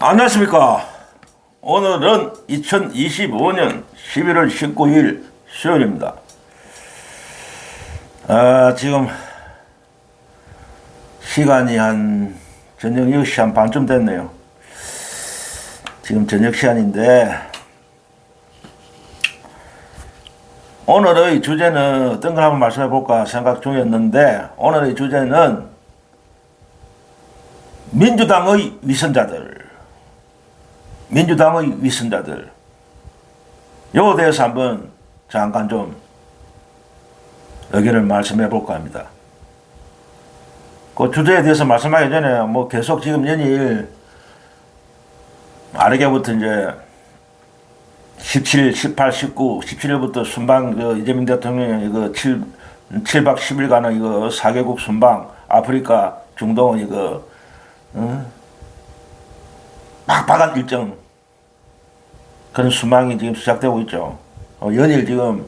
안녕하십니까. 오늘은 2025년 11월 19일 수요일입니다. 지금 시간이 한 저녁 6시 한 반쯤 됐네요. 지금 저녁 시간인데 오늘의 주제는 어떤 걸 한번 말씀해 볼까 생각 중이었는데, 오늘의 주제는 민주당의 위선자들 요거에 대해서 한번 잠깐 좀 의견을 말씀해 볼까 합니다. 그 주제에 대해서 말씀하기 전에 계속 지금 연일 아르게부터 이제 17, 18, 19, 17일부터 순방 이재명 대통령의 7박 10일간의 4개국 순방, 아프리카, 중동 빡빡한 일정, 그런 순방이 지금 시작되고 있죠. 연일 지금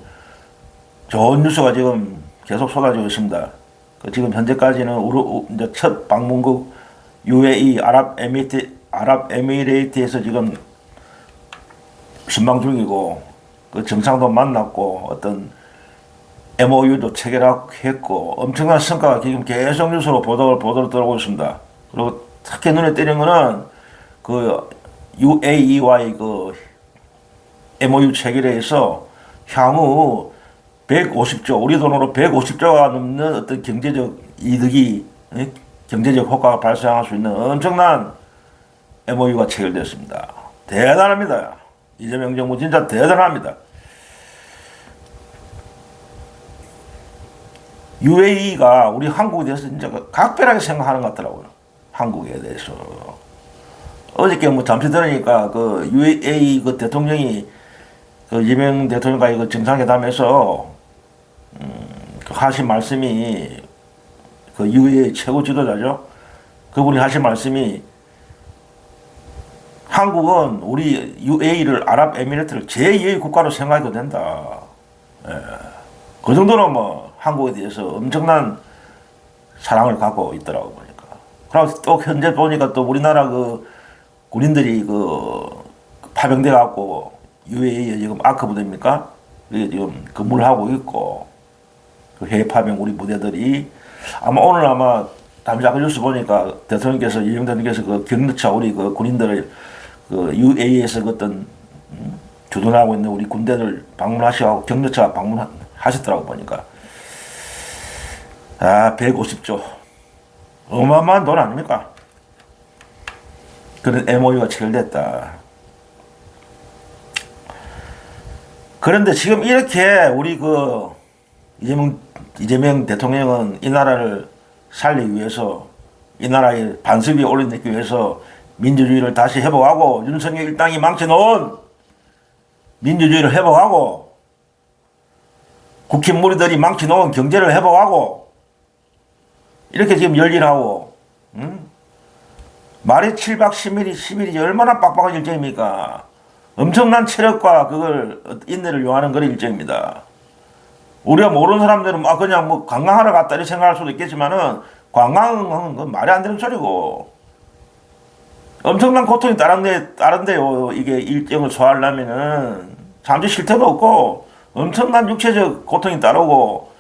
좋은 뉴스가 지금 계속 쏟아지고 있습니다. 지금 현재까지는 이제 첫 방문국 UAE 아랍에미레이트에서 지금 순방 중이고, 그 정상도 만났고 어떤 MOU도 체결했고 엄청난 성과가 지금 계속 뉴스로 보도를 들어오고 있습니다. 그리고 특히 눈에 띄는 거는 그 UAE와의 MOU 체결에서 향후 150조, 우리 돈으로 150조가 넘는 어떤 경제적 이득이, 경제적 효과가 발생할 수 있는 엄청난 MOU가 체결됐습니다. 대단합니다. 이재명 정부 진짜 대단합니다. UAE가 우리 한국에 대해서 진짜 각별하게 생각하는 것 같더라고요. 한국에 대해서. 어저께 잠시 들으니까 UAE 대통령이 이재명 대통령과 정상회담에서 하신 말씀이, UAE 최고 지도자죠. 그분이 하신 말씀이, 한국은 우리 UAE를, 아랍에미레이트를 제2의 국가로 생각해도 된다. 그 정도로 한국에 대해서 엄청난 사랑을 갖고 있더라고 보니까. 그리고 또 현재 보니까 또 우리나라 군인들이 파병돼 갖고 UAE에 지금 아크 부대입니까? 이게 지금 근무를 하고 있고, 해외 파병 우리 부대들이 오늘 담장 뉴스 보니까 이재명 대통령께서 격려차 우리 군인들을 UAE에서 주둔하고 있는 우리 군대들 방문하시고 격려차 방문하셨더라고 보니까. 150조. 어마어마한 돈 아닙니까? 그런 MOU가 체결됐다. 그런데 지금 이렇게 우리 이재명 대통령은 이 나라를 살리기 위해서, 이 나라의 반석 위에 올려내기 위해서 민주주의를 다시 회복하고, 윤석열 일당이 망쳐놓은 민주주의를 회복하고, 국힘 무리들이 망쳐놓은 경제를 회복하고, 이렇게 지금 열일하고, 말이 7박 10일이 얼마나 빡빡한 일정입니까? 엄청난 체력과 인내를 요하는 그런 일정입니다. 우리가 모르는 사람들은 그냥 관광하러 갔다 이렇게 생각할 수도 있겠지만은, 관광은 말이 안 되는 소리고, 엄청난 고통이 따른데요. 이게 일정을 소화하려면은 잠시 쉴 틈도 없고 엄청난 육체적 고통이 따르고,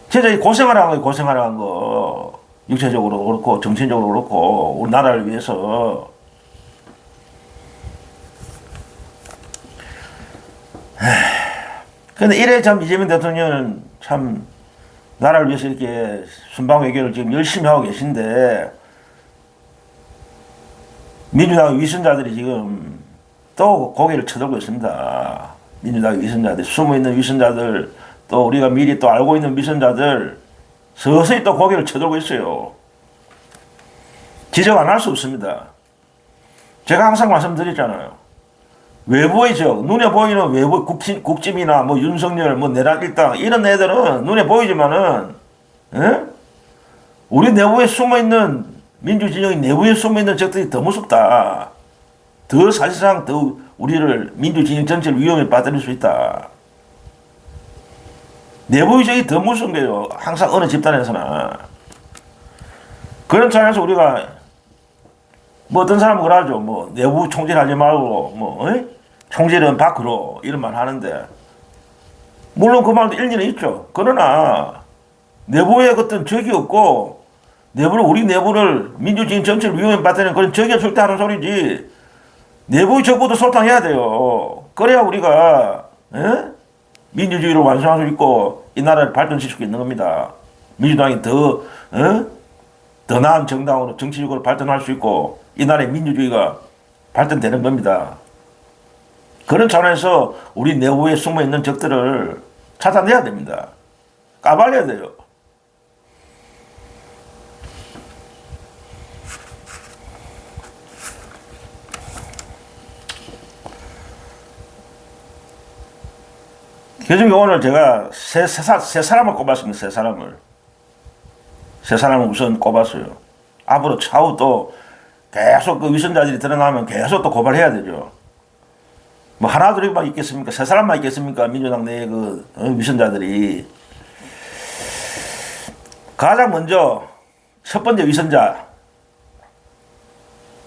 진짜 고생하라는 거. 육체적으로 그렇고 정신적으로 그렇고 우리나라를 위해서. 근데 이래 참 이재명 대통령은 참 나라를 위해서 이렇게 순방 외교를 지금 열심히 하고 계신데, 민주당 위선자들이 지금 또 고개를 쳐들고 있습니다. 민주당 위선자들, 숨어있는 위선자들, 또 우리가 미리 또 알고 있는 위선자들 서서히 또 고개를 쳐들고 있어요. 지적 안 할 수 없습니다. 제가 항상 말씀드렸잖아요. 외부이죠. 눈에 보이는 외부 국짐이나 윤석열, 내란 일당 이런 애들은 눈에 보이지만은, 우리 내부에 숨어있는, 민주진영이 내부에 숨어있는 적들이 더 무섭다. 사실상 더 우리를, 민주진영 전체를 위험에 빠뜨릴 수 있다. 내부의적이 더 무서운 거예요. 항상 어느 집단에서나. 그런 차원에서 우리가 뭐 어떤 사람은 그러죠. 뭐 내부 총질하지 말고 뭐 총질은 밖으로 이런 말 하는데 물론 그 말도 일리는 있죠. 그러나 내부에 어떤 적이 없고 우리 내부를 민주주의 정치를 위협받는 그런 적이 없을 때 하는 소리지. 내부의 적부터 소탕해야 돼요. 그래야 우리가 민주주의를 완성할 수 있고 이 나라를 발전시킬 수 있는 겁니다. 민주당이 더 나은 정당으로 정치적으로 발전할 수 있고 이 나라의 민주주의가 발전되는 겁니다. 그런 차원에서 우리 내부에 숨어있는 적들을 찾아내야 됩니다. 까발려야 돼요. 그중에 오늘 제가 세 사람을 꼽았습니다. 세 사람을 우선 꼽았어요. 앞으로 차후 또 계속 그 위선자들이 드러나면 계속 또 고발해야 되죠. 뭐 하나 둘만 있겠습니까? 세 사람만 있겠습니까? 민주당 내에 그 위선자들이. 가장 먼저 첫 번째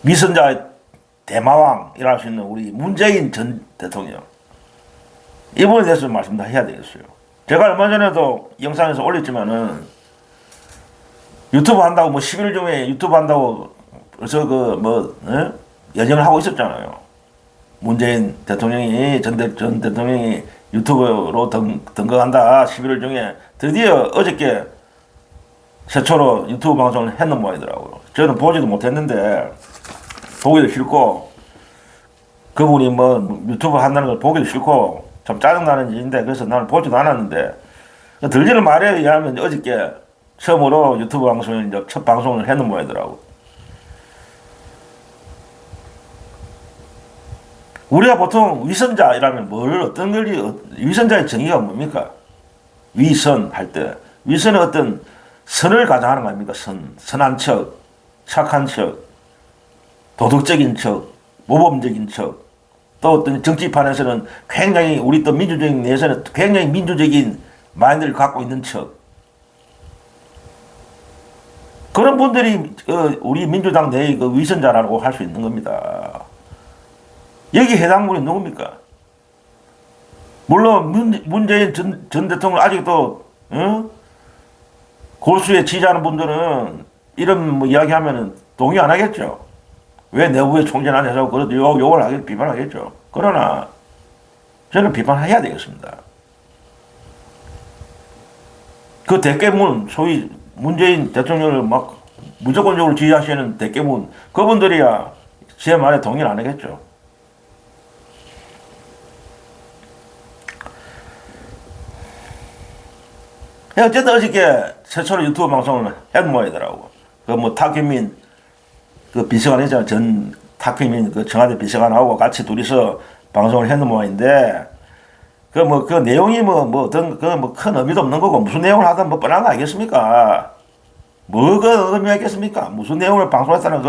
위선자의 대마왕이라 할 수 있는 우리 문재인 전 대통령. 이분에 대해서 말씀 다 해야 되겠어요. 제가 얼마 전에도 영상에서 올렸지만은 유튜브 한다고 뭐 10일 중에 유튜브 한다고 벌써 여정을 하고 있었잖아요. 문재인 대통령이 전 대통령이 유튜브로 등극한다. 11월 중에 드디어 어저께 최초로 유튜브 방송을 했는 모양이더라고요. 저는 보지도 못했는데 보기도 싫고 그분이 뭐 유튜브 한다는 걸 보기도 싫고 참 짜증나는 일인데 그래서 나는 보지도 않았는데 들리는 말에 의하면 어저께 처음으로 유튜브 방송을 첫 방송을 했는 모양이더라고요. 우리가 보통 위선자이라면 어떤 걸 위선자의 정의가 뭡니까? 위선 할 때 위선은 어떤 선을 가장하는 거 아닙니까? 선한 척, 착한 척, 도덕적인 척, 모범적인 척. 또 어떤 정치판에서는 굉장히 우리 또 민주주의 내에서는 굉장히 민주적인 마인드를 갖고 있는 척. 그런 분들이 우리 민주당 내의 그 위선자라고 할 수 있는 겁니다. 여기 해당물이 누굽니까? 물론 문재인 전 대통령 아직도 골수에 지지하는 분들은 이런 뭐 이야기하면 동의 안 하겠죠. 왜 내부에 총질 안 해서 그래도 욕을 하겠죠. 비판하겠죠. 그러나 저는 비판해야 되겠습니다. 그 대깨문 소위 문재인 대통령을 막 무조건적으로 지지하시는 대깨문 그분들이야 제 말에 동의를 안 하겠죠. 어쨌든 어저께 최초로 유튜브 방송을 한 모양이더라고. 그 뭐 탁현민 그 비서관이잖아. 전 탁현민 그 청와대 비서관하고 같이 둘이서 방송을 했는 모양인데 그 내용이 큰 의미도 없는 거고 무슨 내용을 하든 뭐 뻔한 거 아니겠습니까? 뭐가 의미가 있겠습니까? 무슨 내용을 방송했다는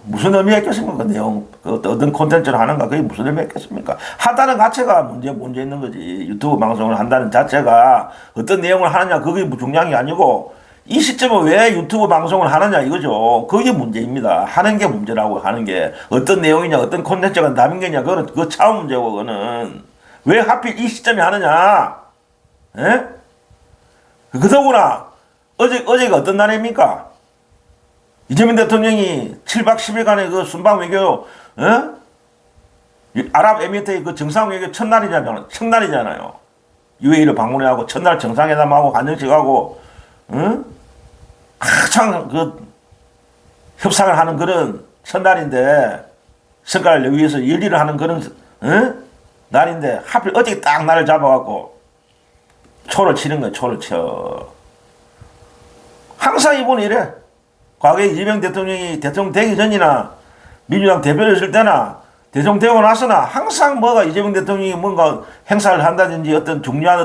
무슨 의미가 있겠습니까? 그 내용 어떤 콘텐츠를 하는가 그게 무슨 의미가 있겠습니까? 하다는 자체가 문제 있는 거지. 유튜브 방송을 한다는 자체가 어떤 내용을 하느냐 그게 중요한 게 아니고 이 시점에 왜 유튜브 방송을 하느냐 이거죠. 그게 문제입니다. 하는 게 문제라고 하는 게 어떤 내용이냐 어떤 콘텐츠가 남은 게냐 그거 차원 문제고 그거는 왜 하필 이 시점에 하느냐? 에? 그더구나 어제가 어떤 날입니까? 이재명 대통령이 7박 10일간의 그 순방 외교, 아랍에미리트의 그 정상 외교 첫날이잖아요. UAE를 방문해하고 첫날 정상회담하고 간정식하고, 한창 그 협상을 하는 그런 첫날인데, 성과를 내기 위해서 열일을 하는 그런, 날인데, 하필 어떻게 딱 날을 잡아갖고, 초를 치는 거예요, 초를 쳐. 항상 이분이 이래. 과거에 이재명 대통령이 대통령 되기 전이나 민주당 대표였을 때나 대통령 되고 나서나 항상 뭐가 이재명 대통령이 뭔가 행사를 한다든지 어떤 중요한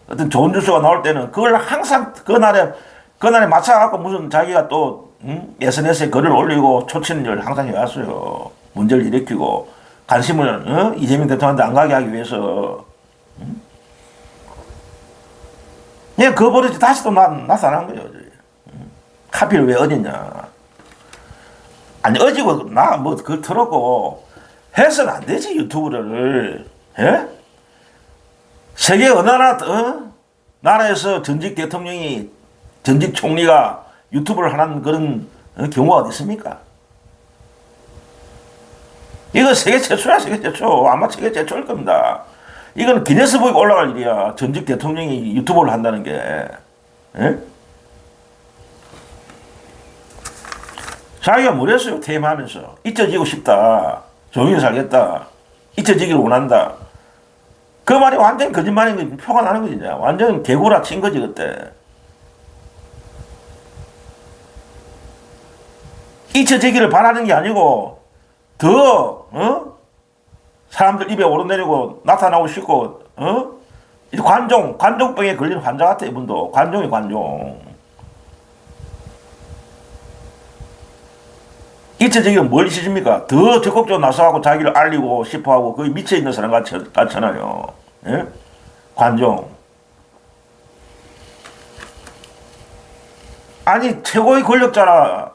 어떤 좋은 뉴스가 나올 때는 그걸 항상 그날에 맞춰갖고 무슨 자기가 또 SNS에 글을 올리고 초치는 일을 항상 해왔어요. 문제를 일으키고 관심을 이재명 대통령한테 안 가게 하기 위해서. 그냥 그 버릇이 다시 또 나타난 거예요. 하필 왜 어디냐. 아니, 어지고, 나, 뭐, 그걸 들었고, 해서는 안 되지, 유튜브를. 예? 세계 어느 나라에서 전직 대통령이, 전직 총리가 유튜브를 하는 그런 경우가 어디 있습니까? 이거 세계 최초야, 세계 최초. 아마 세계 최초일 겁니다. 이건 기네스북에 올라갈 일이야. 전직 대통령이 유튜브를 한다는 게. 예? 자기가 뭐랬어요? 퇴임하면서. 잊혀지고 싶다. 조용히 살겠다. 잊혀지기를 원한다. 그 말이 완전 거짓말인 거지. 표가 나는 거지. 완전 개구라 친 거지, 그때. 잊혀지기를 바라는 게 아니고, 사람들 입에 오르내리고 나타나고 싶고, 관종병에 걸린 환자 같아, 이분도. 관종이 관종. 잊혀지기는 뭘 잊혀집니까? 더 적극적으로 나서고 자기를 알리고 싶어 하고, 거의 미쳐있는 사람 같잖아요. 예? 관종. 아니, 최고의 권력자라,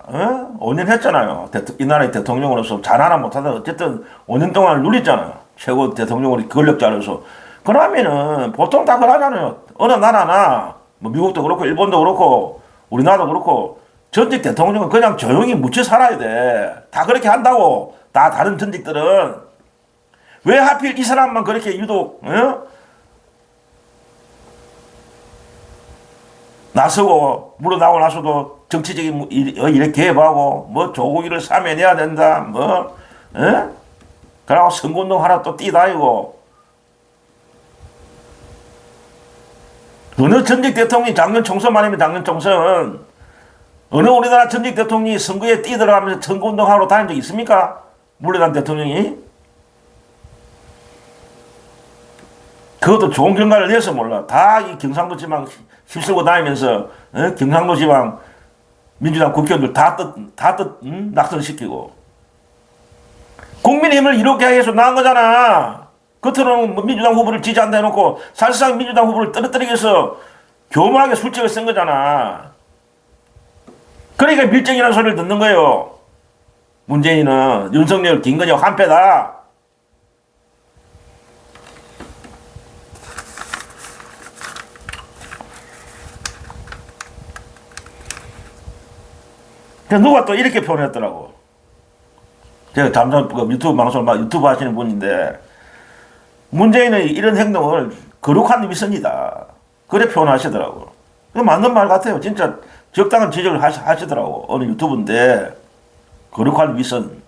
5년 했잖아요. 이 나라의 대통령으로서 잘하나 못하나 어쨌든 5년 동안 누렸잖아요. 최고 대통령으로 권력자로서. 그러면은 보통 다 그러잖아요. 어느 나라나, 뭐 미국도 그렇고, 일본도 그렇고, 우리나라도 그렇고, 전직 대통령은 그냥 조용히 묻혀 살아야 돼. 다 그렇게 한다고. 다 다른 전직들은. 왜 하필 이 사람만 그렇게 유독, 나서고, 물러나고 나서도 정치적인 일에 개입하고, 뭐 조국이를 사면해야 된다, 뭐, 그러고 선거운동 하러 또 뛰다니고. 어느 전직 대통령이 작년 총선만 하면 작년 총선, 어느 우리나라 전직 대통령이 선거에 뛰들어가면서 선거운동하러 다닌 적 있습니까? 물러난 대통령이? 그것도 좋은 결과를 내서 몰라. 다 이 경상도 지방 휩쓸고 다니면서, 경상도 지방 민주당 국회의원들 낙선시키고. 국민의힘을 이렇게 해서 나온 거잖아. 겉으로는 민주당 후보를 지지한다 해놓고 사실상 민주당 후보를 떨어뜨리기 위해서 교묘하게 술책을 쓴 거잖아. 그러니까 밀정이라는 소리를 듣는 거예요. 문재인은 윤석열, 김건희 한패다. 누가 또 이렇게 표현했더라고. 제가 잠깐 유튜브 방송을 유튜브 하시는 분인데, 문재인의 이런 행동을 거룩한 위선이다. 그래 표현하시더라고. 맞는 말 같아요. 진짜 적당한 지적을 하시더라고. 어느 유튜브인데, 거룩한 위선.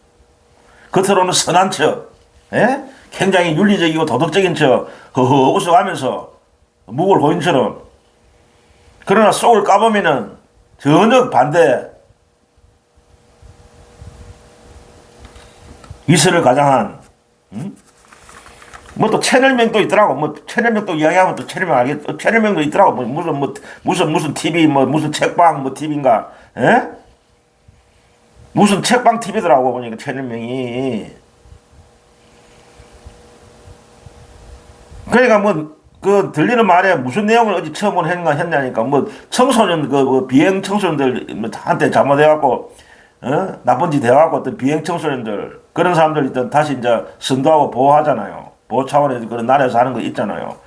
겉으로는 선한 척, 굉장히 윤리적이고 도덕적인 척, 허허 웃어가면서, 묵을 호인처럼. 그러나 속을 까보면은 전혀 반대, 위선을 가장한, 뭐 또 채널명도 있더라고. 뭐 채널명도 이야기하면 또 채널명 알겠, 채널명도 있더라고. 무슨 TV, 무슨 책방, TV인가, 무슨 책방 TV더라고, 보니까 채널명이. 그러니까 들리는 말에 무슨 내용을 어디 처음 했냐니까, 청소년, 비행 청소년들 한테 잘못해갖고, 나쁜 짓 해갖고 어떤 비행 청소년들, 그런 사람들 일단 다시 이제 선도하고 보호하잖아요. 보호 차원에서 그런 나라에서 하는 거 있잖아요.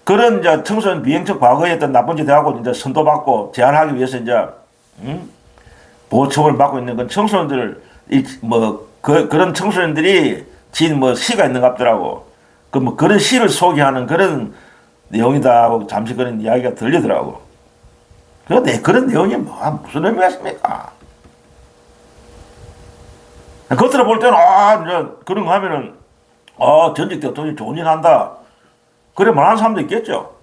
그런 이제 청소년 비행청 과거에 했던 나쁜 짓 해갖고 이제 선도받고 제한하기 위해서 이제, 보호 처분을 받고 있는 건 청소년들, 그런 청소년들이 진 시가 있는 것 같더라고. 그런 시를 소개하는 그런 내용이다 하고 잠시 그런 이야기가 들리더라고. 그런 내용이 무슨 의미가 있습니까? 겉으로 볼 때는, 이제 그런 거 하면은, 전직 대통령이 좋은 일 한다. 그래 말하는 사람도 있겠죠.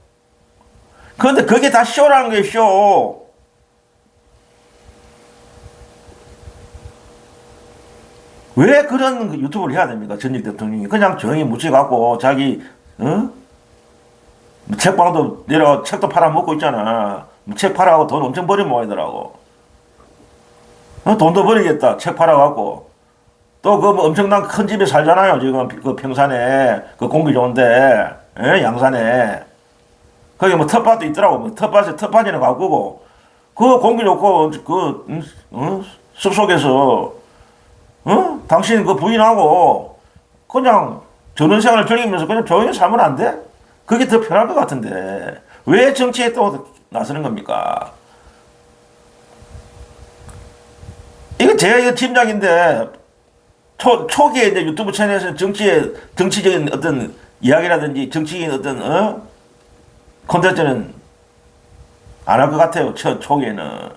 그런데 그게 다 쇼라는 게 쇼. 왜 그런 유튜브를 해야 됩니까? 전직 대통령이. 그냥 조용히 묻혀갖고, 자기, 책방도 내려가 책도 팔아먹고 있잖아. 책 팔아갖고 돈 엄청 버리 모이더라고. 돈도 버리겠다. 책 팔아갖고. 또 엄청난 큰 집에 살잖아요. 지금 평산에 공기 좋은데, 양산에. 거기 텃밭도 있더라고. 텃밭이나 가꾸고 그 공기 좋고 숲속에서 당신 그 부인하고 그냥 전원생활을 즐기면서 그냥 조용히 살면 안 돼? 그게 더 편할 것 같은데 왜 정치에 또 나서는 겁니까? 이거 제가 이거 팀장인데 초기에 이제 유튜브 채널에서 정치적인 어떤 이야기라든지 정치적인 어떤 콘텐츠는 안 할 것 같아요. 초기에는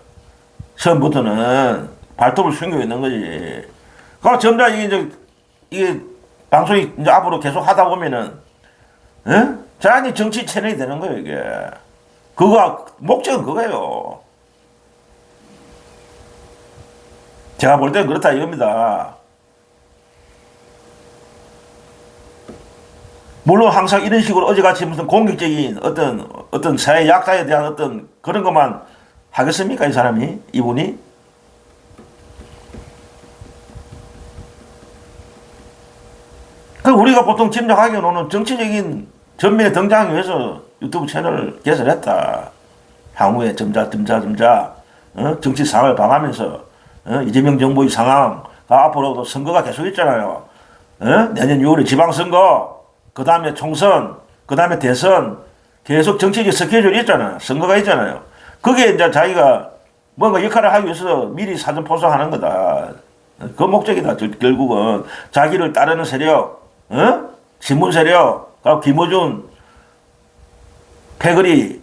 처음부터는 발톱을 숨기고 있는 거지. 그럼 점점 이게 방송이 이제 앞으로 계속 하다 보면은 자연히 정치 채널이 되는 거예요 이게. 그거 목적은 그거예요. 제가 볼 때는 그렇다 이겁니다. 물론 항상 이런 식으로 어제같이 무슨 공격적인 어떤 사회 약자에 대한 어떤 그런 것만 하겠습니까 이 사람이 이분이? 그 우리가 보통 짐작하기로는 정치적인 전면에 등장하기 위해서 유튜브 채널을 개설했다. 향후에 점자 정치 상황을 봐가면서 이재명 정부의 상황 앞으로도 선거가 계속 있잖아요. 내년 6월에 지방선거 그 다음에 총선, 그 다음에 대선, 계속 정치적 스케줄이 있잖아요. 선거가 있잖아요. 그게 이제 자기가 뭔가 역할을 하기 위해서 미리 사전 포장하는 거다. 그 목적이다. 결국은 자기를 따르는 세력, 신문 세력, 김어준, 패거리,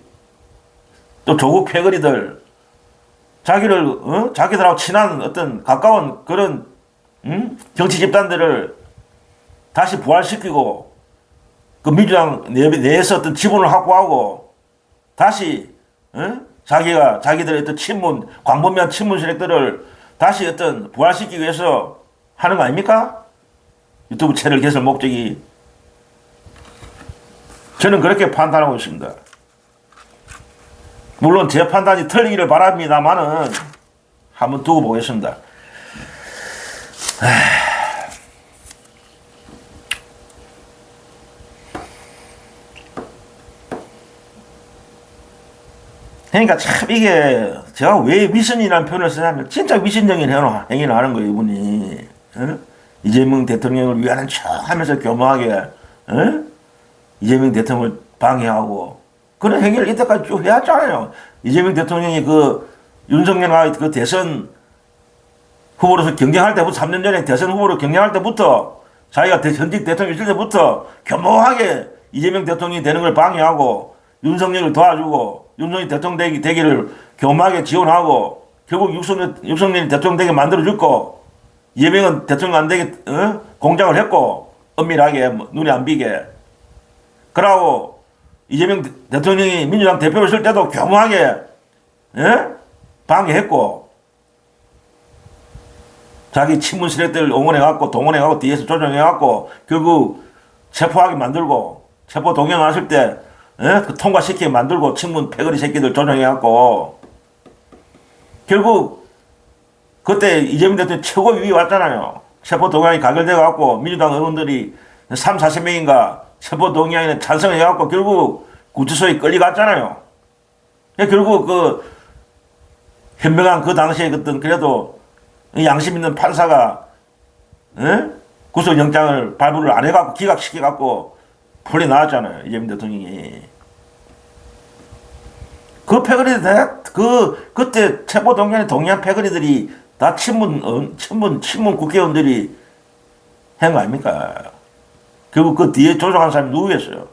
또 조국 패거리들, 자기들하고 친한 어떤 가까운 그런 정치 집단들을 다시 부활시키고 그 민주당 내에서 어떤 지분을 확보하고 다시 자기들의 어떤 친문 광범위한 친문 세력들을 다시 어떤 부활시키기 위해서 하는 거 아닙니까? 유튜브 채널 개설 목적이. 저는 그렇게 판단하고 있습니다. 물론 제 판단이 틀리기를 바랍니다만은 한번 두고 보겠습니다. 그러니까 참 이게 제가 왜 위선이라는 표현을 쓰냐면 진짜 위선적인 행위를 하는 거예요 이분이. 이재명 대통령을 위하는 척 하면서 교묘하게 이재명 대통령을 방해하고 그런 행위를 이때까지 쭉 해왔잖아요. 이재명 대통령이 그 윤석열과 그 대선 후보로서 경쟁할 때부터 3년 전에 대선 후보로 경쟁할 때부터 자기가 전직 대통령 있을 때부터 교묘하게 이재명 대통령이 되는 걸 방해하고 윤석열을 도와주고 윤석열 대통령 되기를 교묘하게 지원하고 결국 윤석열이 대통령 되게 만들어줬고 이재명은 대통령 안 되게 공작을 했고 엄밀하게 눈에 안 비게 그러고 이재명 대통령이 민주당 대표로 쓸 때도 교묘하게 방해했고 자기 친문 세력들 응원해갖고 동원해갖고 뒤에서 조정해갖고 결국 체포하게 만들고 체포 동행 왔을 때 그 통과시키게 만들고 친문 패거리 새끼들 조정해갖고 결국 그때 이재명 대통령 최고위에 왔잖아요. 체포 동향이 가결돼갖고 민주당 의원들이 3, 40명인가 체포 동향에 찬성해갖고 결국 구치소에 끌려갔잖아요. 결국 그 현명한 그 당시에 어떤 그래도 양심 있는 판사가 구속영장을 발부를 안 해갖고 기각시켜갖고 풀려 나왔잖아요. 이재명 대통령이. 그 패거리들 그때 체포 동향에 동의한 패거리들이 다 친문 국회의원들이 한 거 아닙니까? 결국 그 뒤에 조종한 사람이 누구겠어요?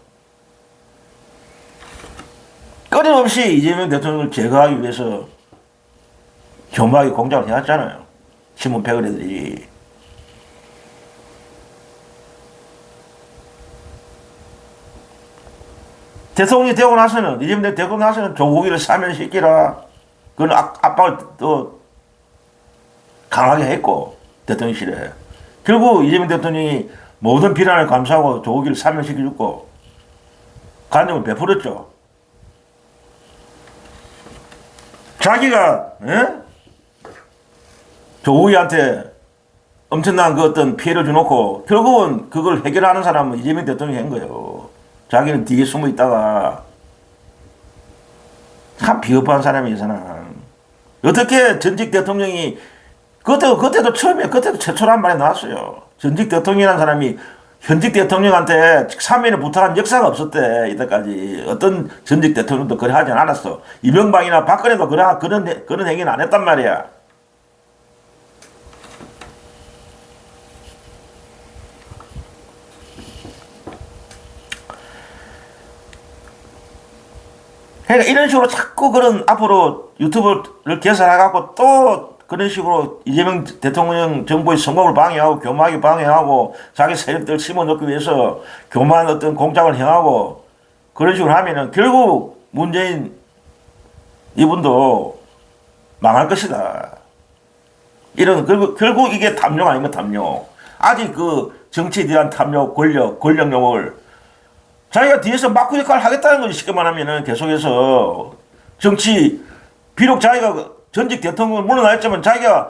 끊임없이 이재명 대통령을 제거하기 위해서 교묘하게 공작을 해왔잖아요. 친문 패거리들이. 대통령이 되고 나서는, 이재명 되고 나서는 조국이를 사면시키라. 그건 압박을 또 강하게 했고, 대통령실에. 결국 이재명 대통령이 모든 비난을 감수하고 조국이를 사면시켜줬고, 간접을 베풀었죠. 자기가, 조국이한테 엄청난 그 어떤 피해를 주놓고, 결국은 그걸 해결하는 사람은 이재명 대통령이 한 거예요. 자기는 뒤에 숨어 있다가 참 비겁한 사람이 이 사람. 어떻게 전직 대통령이 그때도 처음에, 그때도 최초란 말이 나왔어요. 전직 대통령이라는 사람이 현직 대통령한테 사면을 부탁한 역사가 없었대, 이때까지. 어떤 전직 대통령도 그래 하진 않았어. 이명박이나 박근혜도 그런 행위는 안 했단 말이야. 그러니까 이런 식으로 자꾸 그런 앞으로 유튜브를 개설해갖고 또 그런 식으로 이재명 대통령 정부의 성공을 방해하고 교묘하게 방해하고 자기 세력들 심어넣기 위해서 교묘한 어떤 공작을 행하고 그런 식으로 하면은 결국 문재인 이분도 망할 것이다. 이런, 결국 이게 탐욕 아닌가, 탐욕. 아직 그 정치에 대한 탐욕, 권력욕을 자기가 뒤에서 막구 역할을 하겠다는 거지. 쉽게 말하면은 계속해서 정치, 비록 자기가 전직 대통령을 물러나했지만 자기가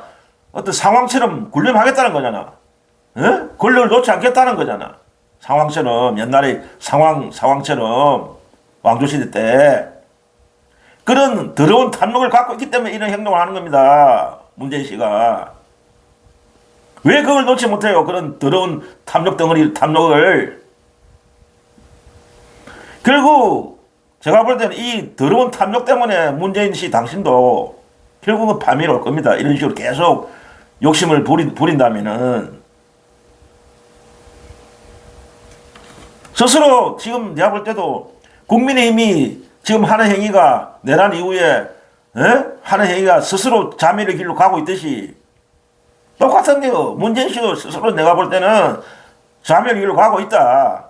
어떤 상황처럼 군림하겠다는 거잖아. 에? 권력을 놓지 않겠다는 거잖아. 상황처럼, 옛날에 상황처럼 왕조시대 때 그런 더러운 탐욕을 갖고 있기 때문에 이런 행동을 하는 겁니다. 문재인 씨가. 왜 그걸 놓지 못해요? 그런 더러운 탐욕을. 결국 제가 볼 때는 이 더러운 탐욕 때문에 문재인 씨 당신도 결국은 파멸 올 겁니다. 이런 식으로 계속 욕심을 부린다면은 스스로 지금 내가 볼 때도 국민의힘이 지금 하는 행위가 내란 이후에 하는 행위가 스스로 자멸의 길로 가고 있듯이 똑같은데요. 문재인 씨도 스스로 내가 볼 때는 자멸의 길로 가고 있다.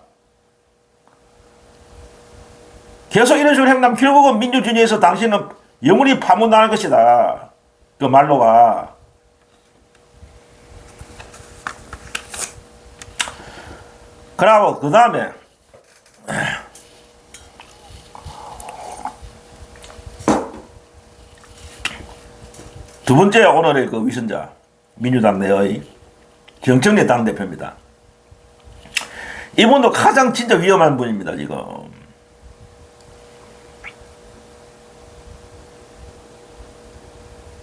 계속 이런 식으로 행하면 결국은 민주주의에서 당신은 영원히 파문당할 것이다. 그 말로가. 그러고 그 다음에 두 번째 오늘의 그 위선자 민주당 내의 정청래 당대표입니다. 이분도 가장 진짜 위험한 분입니다. 지금.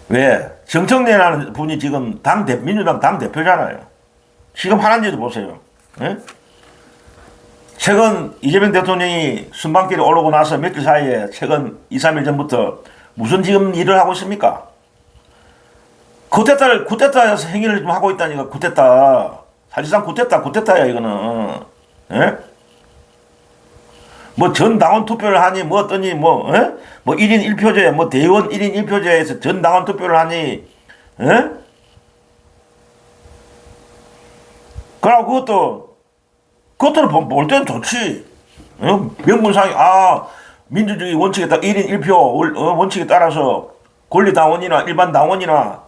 왜? 정청래라는 분이 지금 민주당 당대표잖아요. 지금 하는 짓도 보세요. 예? 최근 이재명 대통령이 순방길에 오르고 나서 며칠 사이에 최근 2, 3일 전부터 무슨 지금 일을 하고 있습니까? 쿠데타에서 행위를 좀 하고 있다니까. 쿠데타. 사실상 쿠데타야 이거는. 예? 뭐 전당원 투표를 하니 뭐 어떠니 뭐 1인 1표제 뭐 대의원 1인 1표제에서 전당원 투표를 하니 그러고 그것도 볼 때는 좋지. 명분상이 민주주의 원칙에 따라 1인 1표 원칙에 따라서 권리당원이나 일반 당원이나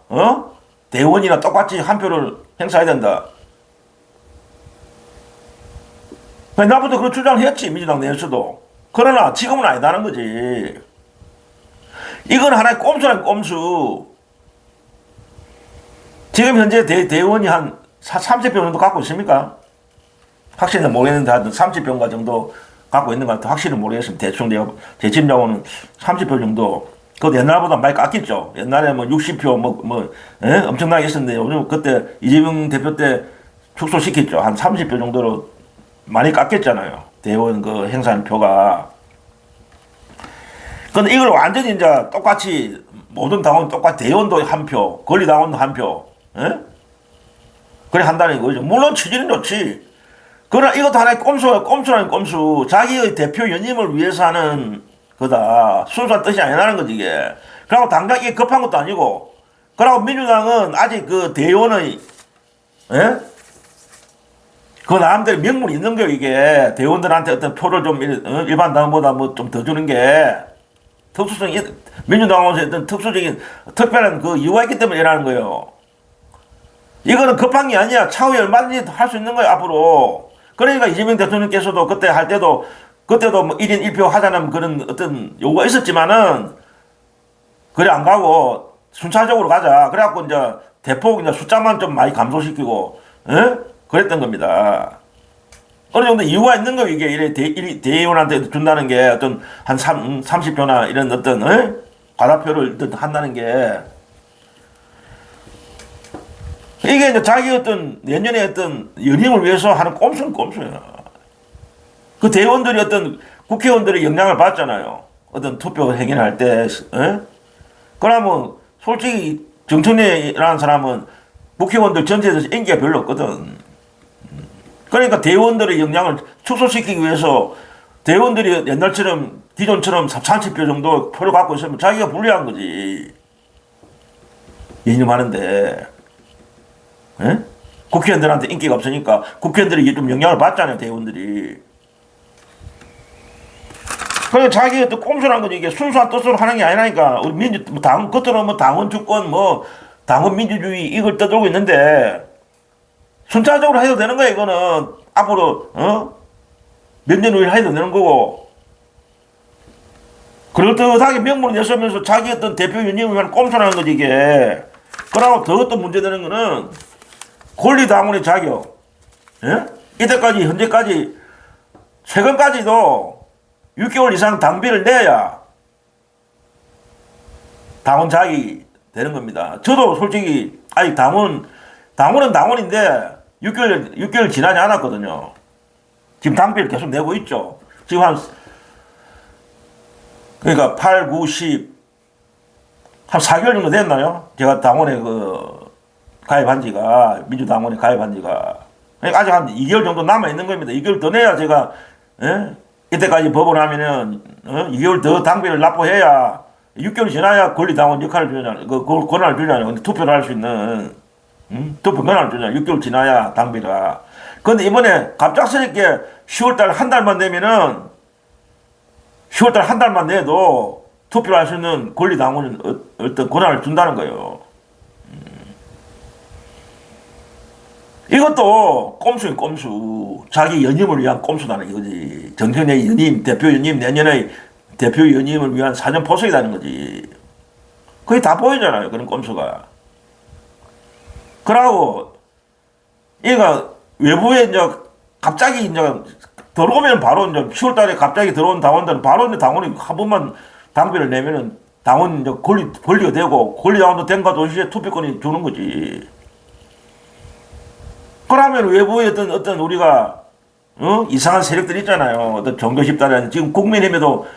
대의원이나 똑같이 한 표를 행사해야 된다. 나부터 그런 주장을 했지, 민주당 내에서도. 그러나 지금은 아니다는 거지. 이건 하나의 꼼수라는 꼼수. 지금 현재 대의원이 한 30표 정도 갖고 있습니까? 확실히는 모르겠는데 하여튼 30표인가 정도 갖고 있는 것 같아. 확실히 모르겠습니다. 대충 제 짐작으로는 30표 정도. 그것도 옛날보다 많이 깎였죠. 옛날에 뭐 60표 엄청나게 했었는데 요즘 그때 이재명 대표 때 축소시켰죠. 한 30표 정도로 많이 깎였잖아요. 대의원 그 행사하는 표가. 근데 이걸 완전히 이제 똑같이 모든 당원 똑같이 대의원도 한 표, 권리당원도 한 표, 그래 한다는 거죠. 물론 취지는 좋지. 그러나 이것도 하나의 꼼수라는 꼼수. 자기의 대표 연임을 위해서 하는 거다. 순수한 뜻이 아니라는 거지 이게. 그리고 당장 이게 급한 것도 아니고. 그리고 민주당은 아직 그 대의원의 그 나름대로 명분이 있는 거예요, 이게. 대의원들한테 어떤 표를 좀, 일반 당원보다 뭐 좀 더 주는 게, 특수성이, 민주당원에서 어떤 특별한 그 이유가 있기 때문에 일하는 거예요. 이거는 급한 게 아니야. 차후에 얼마든지 할 수 있는 거예요, 앞으로. 그러니까 이재명 대통령께서도 그때 할 때도, 그때도 뭐 1인 1표 하자는 그런 어떤 요구가 있었지만은, 그래 안 가고, 순차적으로 가자. 그래갖고 이제 대폭 이제 숫자만 좀 많이 감소시키고, 그랬던 겁니다. 어느 정도 이유가 있는 거예요, 이게. 이래 대의원한테 준다는 게 어떤 한 30표나 이런 어떤, 과다표를 한다는 게. 이게 이제 자기 어떤 내년에 어떤 연임을 위해서 하는 꼼수는 꼼수야. 그 대의원들이 어떤 국회의원들의 영향을 받잖아요. 어떤 투표 행위를 할 때, 에? 그러면 솔직히 정청래라는 사람은 국회의원들 전체에서 인기가 별로 없거든. 그러니까 대의원들의 영향을 축소시키기 위해서 대의원들이 옛날처럼 기존처럼 30표 정도 표를 갖고 있으면 자기가 불리한 거지. 연임하는데. 에? 국회의원들한테 인기가 없으니까 국회의원들이 좀 영향을 받잖아요, 대의원들이. 그래 자기가 또 꼼수란 거지. 이게 순수한 뜻으로 하는 게 아니라니까. 우리 당 겉으로 뭐 당원 주권 뭐 당원 민주주의 이걸 떠들고 있는데 순차적으로 해도 되는 거야. 이거는 앞으로 몇 년 후에 해도 되는 거고. 그럴듯하게 명분을 내세우면서 자기 어떤 대표 연임을 위한 꼼수라는 거지 이게. 그러고 더 또 문제되는 거는 권리당원의 자격. 예? 이때까지 현재까지 최근까지도 6개월 이상 당비를 내야 당원 자격이 되는 겁니다. 저도 솔직히 아직 당원은 당원인데 6개월 지나지 않았거든요. 지금 당비를 계속 내고 있죠. 지금 그러니까 8, 9, 10, 한 4개월 정도 됐나요? 제가 당원에 가입한 지가, 민주당원에 가입한 지가. 그러니까 아직 한 2개월 정도 남아있는 겁니다. 2개월 더 내야 제가, 이때까지 법을 하면은, 2개월 더 당비를 납부해야 6개월 지나야 권리당원 역할을 주잖아요. 그 권한을 주잖아요. 근데 투표를 할 수 있는, 투표 권한을 주잖아요. 6개월 지나야 당비가. 근데 이번에 갑작스럽게 10월달 한 달만 되면은, 10월달 한 달만 내도 투표를 할 수 있는 권리당원은 어떤 권한을 준다는 거예요. 이것도 꼼수인 꼼수. 자기 연임을 위한 꼼수다는 이거지. 정청래 연임, 대표 연임, 내년의 대표 연임을 위한 사전 포석이라는 거지. 그게 다 보이잖아요. 그런 꼼수가. 그러고, 얘가 외부에 이제 갑자기 이제 들어오면 바로 이제 10월 달에 갑자기 들어온 당원들은 바로 이제 당원이 한 번만 당비를 내면은 당원 이제 권리가 되고 권리당원도 된과 동시에 투표권이 주는 거지. 그러면 외부에 어떤 우리가 이상한 세력들 있잖아요. 어떤 종교 집단이라든지 지금 국민의힘에도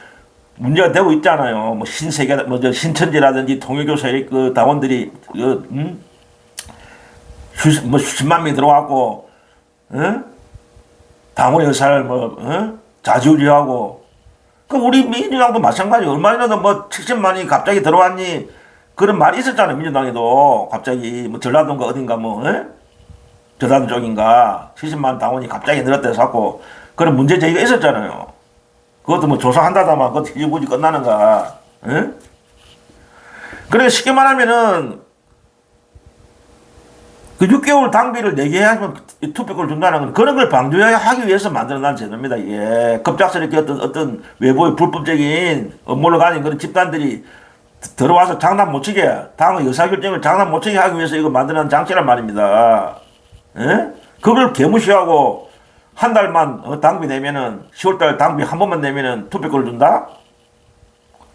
문제가 되고 있잖아요. 뭐 신세계, 뭐 신천지라든지 통일교 세력 그 당원들이 뭐 수십만 명이 들어왔고, 당원의 의사를 좌지우지하고. 그 우리 민주당도 마찬가지. 얼마 전에 뭐 70만이 갑자기 들어왔니 그런 말이 있었잖아요. 민주당에도 갑자기 뭐 전라도인가 어딘가 전라도 쪽인가 70만 당원이 갑자기 늘었다 해서 갖고 그런 문제 제기가 있었잖아요. 그것도 뭐 조사한다다만 그것도 뒤집어지 끝나는가. 그래 쉽게 말하면은 그 6개월 당비를 내게 하면 투표권을 준다는 건 그런 걸 방조하기 위해서 만들어난 제도입니다. 이게 급작스럽게 어떤 외부의 불법적인 업무를 가진 그런 집단들이 들어와서 장난 못 치게 당의 의사결정을 장난 못 치게 하기 위해서 이거 만들어낸 장치란 말입니다. 그걸 개무시하고 한 달만 당비 내면은 10월달 당비 한 번만 내면은 투표권을 준다?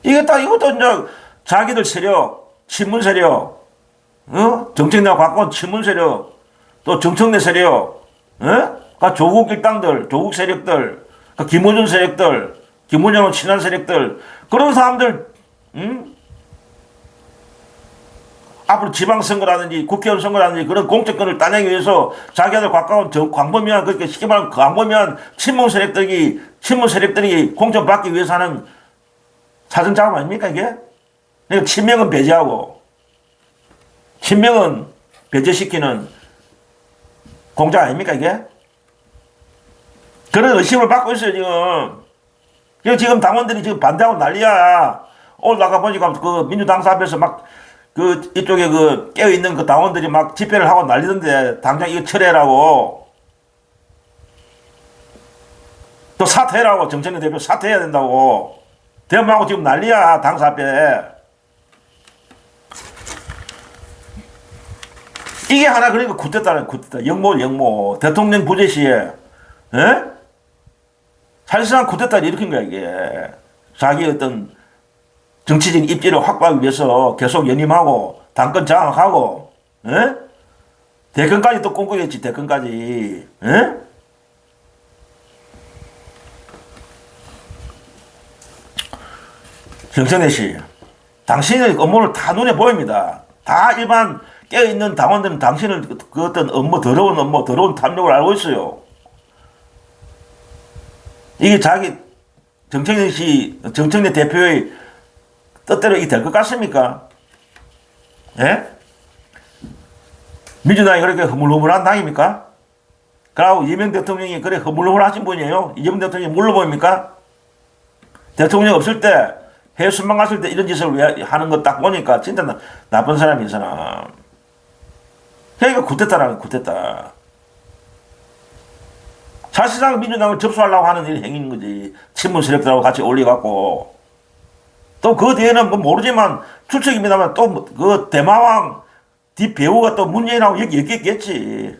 이것도 이제 자기들 세력, 친문 세력, 정청래가 갖고 온 친문 세력, 또 정청래 세력, 조국 일당들, 조국 세력들, 김어준 세력들, 김원장은 친한 세력들, 그런 사람들, 앞으로 지방선거라든지 국회의원 선거라든지 그런 공천권을 따내기 위해서 자기들 가까운 광범위한, 그렇게 쉽게 말하면 광범위한 친문 세력들이 공천 받기 위해서 하는 사전 작업 아닙니까, 이게? 그러니까 친명은 배제하고, 친명은 배제시키는 공작 아닙니까, 이게? 그런 의심을 받고 있어요, 지금. 지금 당원들이 지금 반대하고 난리야. 오늘 나가 보니까 그 민주당사 앞에서 막 이쪽에 깨어있는 그 당원들이 막 집회를 하고 난리던데, 당장 이거 철회라고. 또 사퇴라고, 정청래 대표 사퇴해야 된다고. 대한민국 지금 난리야, 당사 앞에. 이게 하나, 그러니까 쿠데타는 쿠데타. 역모. 대통령 부재 시에, 사실상 쿠데타를 일으킨 거야, 이게. 자기 어떤 정치적인 입지를 확보하기 위해서 계속 연임하고 당권 장악하고 대권까지 또 꿈꾸겠지, 대권까지. 에? 정청래 씨, 당신의 업무를 다 눈에 보입니다. 다 일반 깨어있는 당원들은 당신을 그 어떤 업무, 더러운 탐욕을 알고 있어요. 이게 자기 정청래 씨, 정청래 대표의 뜻대로 이게 될 것 같습니까? 예? 민주당이 그렇게 허물허물한 당입니까? 그리고 이재명 대통령이 그래 허물허물하신 분이에요. 이재명 대통령이 물러 보입니까? 대통령 없을 때, 해외 순방 갔을 때 이런 짓을 왜 하는 거 딱 보니까 진짜 나쁜 사람인 사람. 그러니까 쿠데타라는 쿠데타. 사실상 민주당을 접수하려고 하는 일 행위인 거지. 친문 세력들하고 같이 올려갖고. 또 그 뒤에는 뭐 모르지만 추측입니다만 또 그 대마왕 뒷배우가 또 문재인하고 여기 있겠지.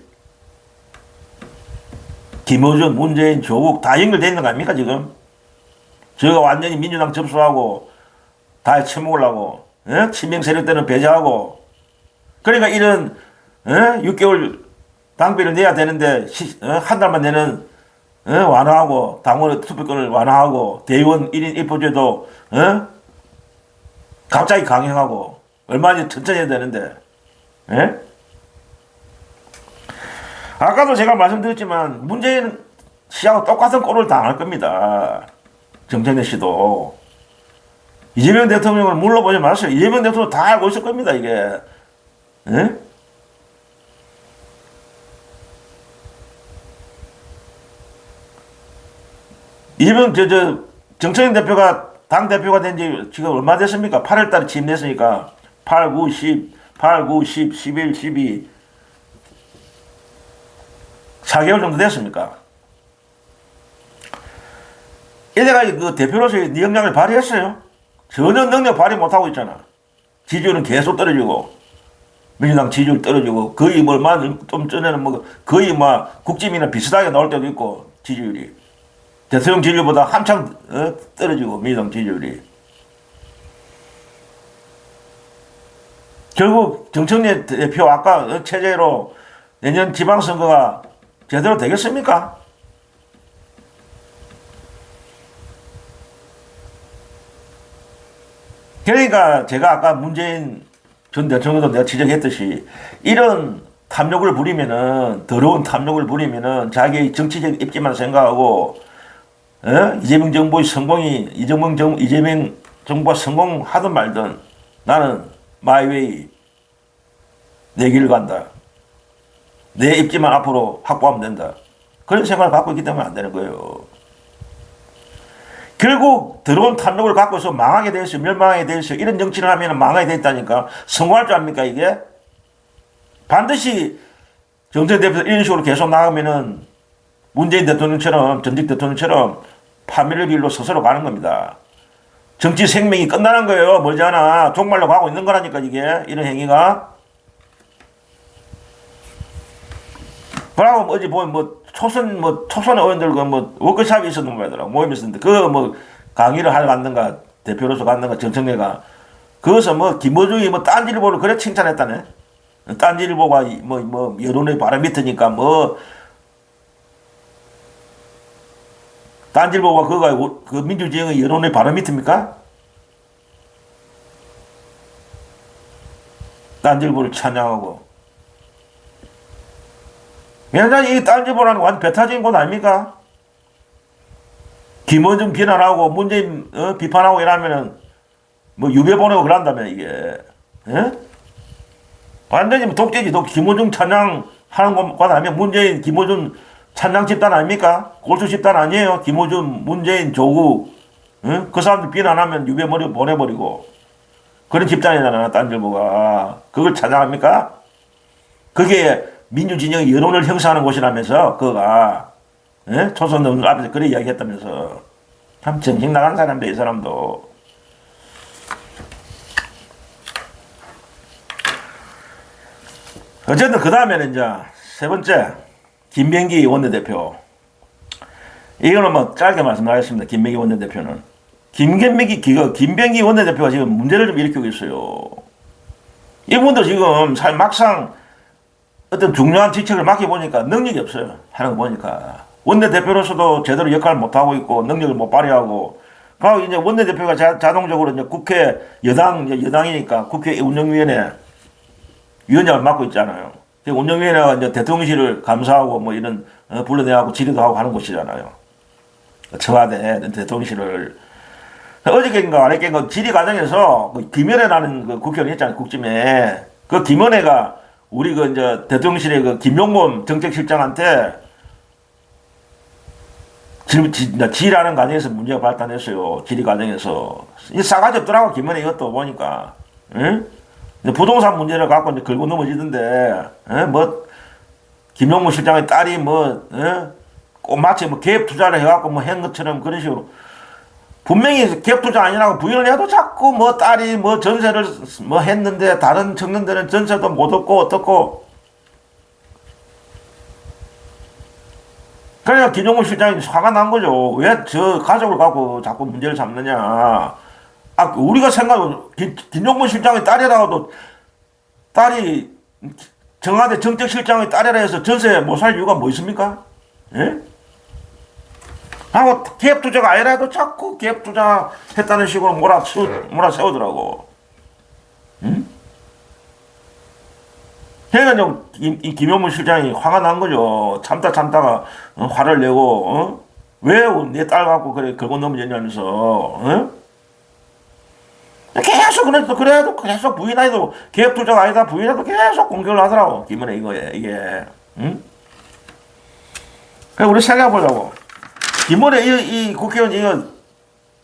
김어준, 문재인, 조국 다 연결되어 있는 거 아닙니까 지금? 저가 완전히 민주당 접수하고 다 쳐먹으려고 친명 세력들은 배제하고 그러니까 이런 6개월 당비를 내야 되는데 한 달만 내는 완화하고 당원의 투표권을 완화하고 대의원 1인 1표제도 갑자기 강행하고 얼마나 천천히 해야 되는데 아까도 제가 말씀드렸지만 문재인 씨하고 똑같은 꼴을 당할 겁니다. 정청래 씨도. 이재명 대통령을 물러보지 마세요. 이재명 대통령 다 알고 있을 겁니다, 이게. 이재명, 정청래 대표가 당대표가 된 지 지금 얼마 됐습니까? 8월 달에 취임됐으니까. 8, 9, 10, 11, 12. 4개월 정도 됐습니까? 이래가 그 대표로서의 역량을 발휘했어요. 전혀 능력 발휘 못하고 있잖아. 지지율은 계속 떨어지고, 민주당 지지율 떨어지고, 거의 뭐, 좀 전에는 뭐, 거의 뭐, 국짐이나 비슷하게 나올 때도 있고, 지지율이. 대통령 지지율보다 한창 떨어지고, 민주당 지지율이. 결국 정청래 대표 아까 체제로 내년 지방선거가 제대로 되겠습니까? 그러니까 제가 아까 문재인 전 대통령도 내가 지적했듯이 이런 탐욕을 부리면은 더러운 탐욕을 부리면은 자기의 정치적 입지만 생각하고 이재명 정부의 성공이 이재명 정부가 성공하든 말든 나는 마이웨이 내 길을 간다. 내 입지만 앞으로 확보하면 된다. 그런 생각을 갖고 있기 때문에 안 되는 거예요. 결국 더러운 탐욕을 갖고 있어 망하게 돼 있어, 멸망하게 돼 있어. 이런 정치를 하면 망하게 돼 있다니까. 성공할 줄 압니까 이게? 반드시 정청래 대표 이런 식으로 계속 나가면은 문재인 대통령처럼 전직 대통령처럼 파멸의 길로 스스로 가는 겁니다. 정치 생명이 끝나는 거예요. 멀지 않아. 종말로 가고 있는 거라니까 이게 이런 행위가. 그러고 어제 보면 초선 의원들 워크숍이 있었는 거더라고. 모임이 있었는데 강의를 하러 갔는가 대표로서 갔는가 정청래가 거기서 김어중이 딴지일보를 그래 칭찬했다네. 딴지일보가 여론의 바로미터니까 딴지일보가 그 민주진영의 여론의 바로미터입니까? 딴지일보를 찬양하고. 왜냐면 이 딴지일보라는 완전 배타적인 곳 아닙니까? 김어준 비난하고 문재인 비판하고 이러면은 유배 보내고 그런다며 이게. 완전히 독재지. 김어준 찬양하는 곳 아니면 문재인 김어준 찬양 집단 아닙니까? 골수 집단 아니에요. 김어준, 문재인, 조국. 그 사람들 비난하면 유배 보내버리고. 그런 집단이잖아, 딴지일보가. 그걸 찬양합니까? 그게 민주진영의 여론을 형성하는 곳이라면서, 그거가. 초선들 앞에서 그래 이야기했다면서. 참 정신 나간 사람들, 이 사람도. 어쨌든 그 다음에는 이제 세 번째. 김병기 원내대표. 이거는 짧게 말씀하겠습니다. 김병기 원내대표는. 김병기 원내대표가 지금 문제를 좀 일으키고 있어요. 이분도 지금 막상 어떤 중요한 직책을 맡겨보니까 능력이 없어요. 하는 거 보니까. 원내대표로서도 제대로 역할을 못하고 있고, 능력을 못 발휘하고, 그리고 이제 원내대표가 자동적으로 이제 국회 여당이니까 국회 운영위원회 위원장을 맡고 있잖아요. 운영위원회가 이제 대통령실을 감사하고 뭐 이런 불러내하고 질의도 하고 하는 곳이잖아요. 청와대 대통령실을. 어저께인가 어저께인가 질의 과정에서 그 김연애라는 그 국회의원 있잖아요. 국짐에. 그 김연애가 우리 그 이제 대통령실의 그 김용범 정책실장한테 질의하는 과정에서 문제가 발단했어요. 질의 과정에서. 이 싸가지 없더라고, 김연애 이것도 보니까. 응? 부동산 문제를 갖고 이제 긁고 넘어지던데, 뭐, 김용무 실장의 딸이 뭐, 꼭 마치 뭐 개입 투자를 해갖고 뭐 한 것처럼 그런 식으로. 분명히 개입 투자 아니라고 부인을 해도 자꾸 뭐 딸이 뭐 전세를 뭐 했는데 다른 청년들은 전세도 못 얻고 어떻고. 그러니까 김용무 실장이 화가 난 거죠. 왜 저 가족을 갖고 자꾸 문제를 삼느냐. 아, 우리가 김용무 실장의 딸이라고도, 딸이 청와대 정책실장의 딸이라 해서 전세 못 살 이유가 뭐 있습니까? 예? 하고 기업투자가 아니라도 자꾸 기업투자 했다는 식으로 몰아세우더라고. 응? 그러니까 이 김용무 실장이 화가 난 거죠. 참다가 화를 내고, 왜 내 딸 갖고 그래 긁어 넘어졌냐면서, 그래도 계속 부인해도 개업 투자가 아니다 부인해도 계속 공격을 하더라고. 김은혜 이게. 응? 그래 우리 생각해 보자고. 김은혜 이 국회의원 이거